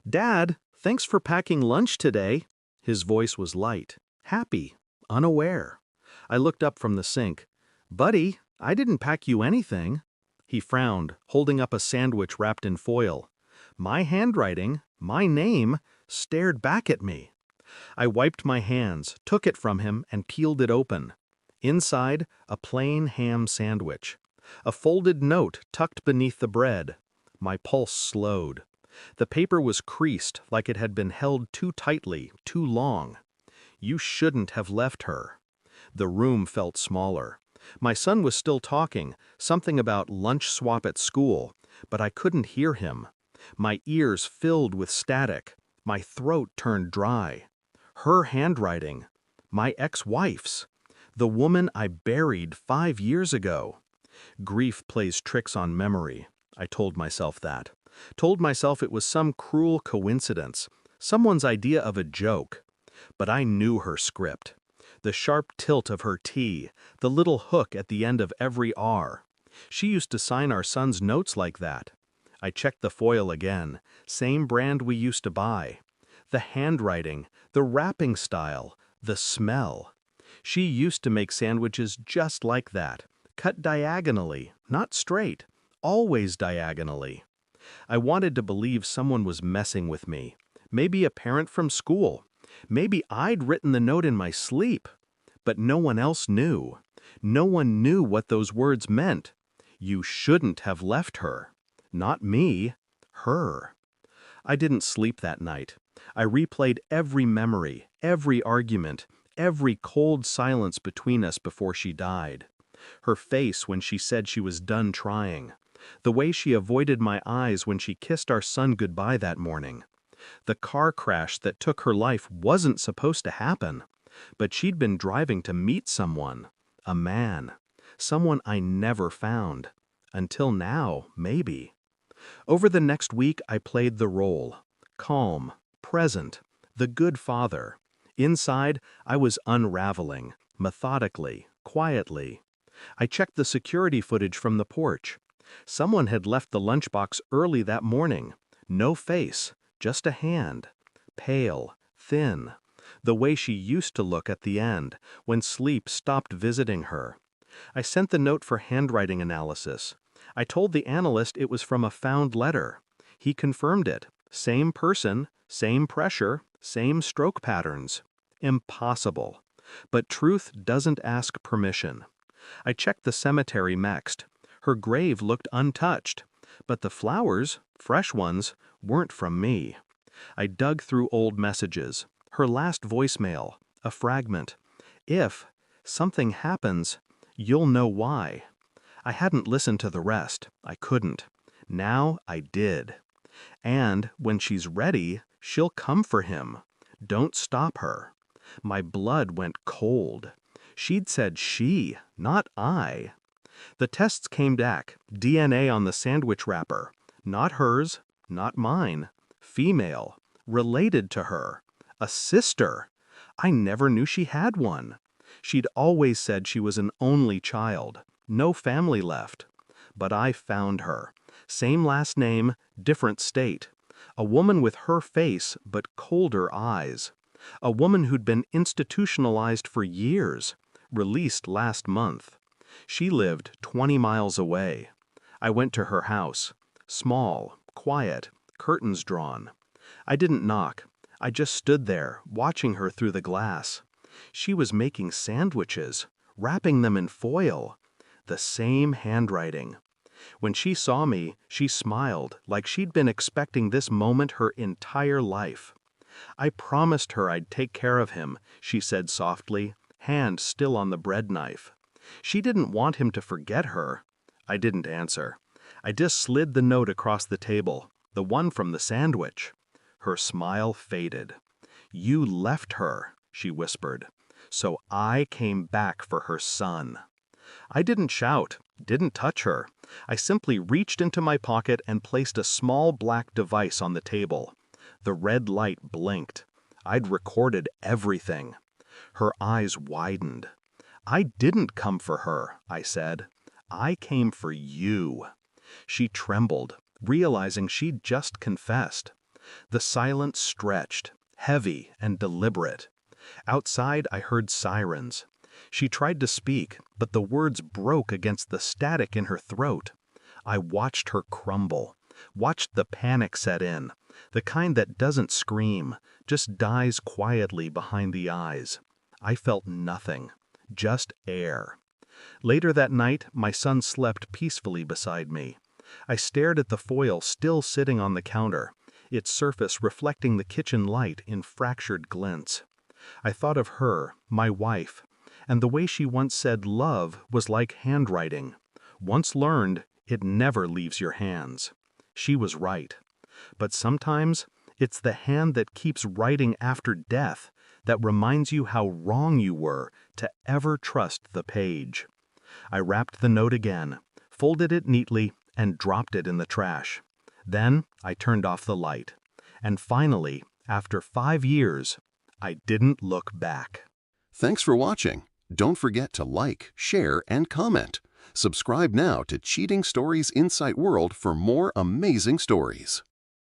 Dad, thanks for packing lunch today. His voice was light, happy, unaware. I looked up from the sink. Buddy, I didn't pack you anything. He frowned, holding up a sandwich wrapped in foil. My handwriting, my name, stared back at me. I wiped my hands, took it from him, and peeled it open. Inside, a plain ham sandwich. A folded note tucked beneath the bread. My pulse slowed. The paper was creased like it had been held too tightly, too long. You shouldn't have left her. The room felt smaller. My son was still talking, something about lunch swap at school, but I couldn't hear him. My ears filled with static. My throat turned dry. Her handwriting. My ex-wife's. The woman I buried 5 years ago. Grief plays tricks on memory. I told myself that. Told myself it was some cruel coincidence, someone's idea of a joke. But I knew her script. The sharp tilt of her T, the little hook at the end of every R. She used to sign our son's notes like that. I checked the foil again, same brand we used to buy. The handwriting, the wrapping style, the smell. She used to make sandwiches just like that, cut diagonally, not straight, always diagonally. I wanted to believe someone was messing with me. Maybe a parent from school. Maybe I'd written the note in my sleep. But no one else knew. No one knew what those words meant. You shouldn't have left her. Not me. Her. I didn't sleep that night. I replayed every memory, every argument, every cold silence between us before she died. Her face when she said she was done trying. The way she avoided my eyes when she kissed our son goodbye that morning. The car crash that took her life wasn't supposed to happen, but she'd been driving to meet someone, a man, someone I never found. Until now, maybe. Over the next week, I played the role. Calm, present, the good father. Inside, I was unraveling, methodically, quietly. I checked the security footage from the porch. Someone had left the lunchbox early that morning. No face, just a hand. Pale, thin. The way she used to look at the end, when sleep stopped visiting her. I sent the note for handwriting analysis. I told the analyst it was from a found letter. He confirmed it. Same person, same pressure, same stroke patterns. Impossible. But truth doesn't ask permission. I checked the cemetery next. Her grave looked untouched, but the flowers, fresh ones, weren't from me. I dug through old messages, her last voicemail, a fragment. If something happens, you'll know why. I hadn't listened to the rest. I couldn't. Now I did. And when she's ready, she'll come for him. Don't stop her. My blood went cold. She'd said she, not I. The tests came back, DNA on the sandwich wrapper. Not hers, not mine. Female, related to her. A sister. I never knew she had one. She'd always said she was an only child, no family left. But I found her. Same last name, different state. A woman with her face but colder eyes. A woman who'd been institutionalized for years, released last month. She lived 20 miles away. I went to her house. Small, quiet, curtains drawn. I didn't knock. I just stood there, watching her through the glass. She was making sandwiches, wrapping them in foil. The same handwriting. When she saw me, she smiled like she'd been expecting this moment her entire life. I promised her I'd take care of him, she said softly, hand still on the bread knife. She didn't want him to forget her. I didn't answer. I just slid the note across the table, the one from the sandwich. Her smile faded. You left her, she whispered. So I came back for her son. I didn't shout, didn't touch her. I simply reached into my pocket and placed a small black device on the table. The red light blinked. I'd recorded everything. Her eyes widened. I didn't come for her, I said. I came for you. She trembled, realizing she'd just confessed. The silence stretched, heavy and deliberate. Outside, I heard sirens. She tried to speak, but the words broke against the static in her throat. I watched her crumble, watched the panic set in, the kind that doesn't scream, just dies quietly behind the eyes. I felt nothing, just air. Later that night, my son slept peacefully beside me. I stared at the foil still sitting on the counter, its surface reflecting the kitchen light in fractured glints. I thought of her, my wife, and the way she once said love was like handwriting. Once learned, it never leaves your hands. She was right. But sometimes, it's the hand that keeps writing after death that reminds you how wrong you were to ever trust the page. I wrapped the note again, folded it neatly, and dropped it in the trash. Then I turned off the light. And finally, after 5 years, I didn't look back. Thanks for watching. Don't forget to like, share, and comment. Subscribe now to Cheating Stories Insight World for more amazing stories.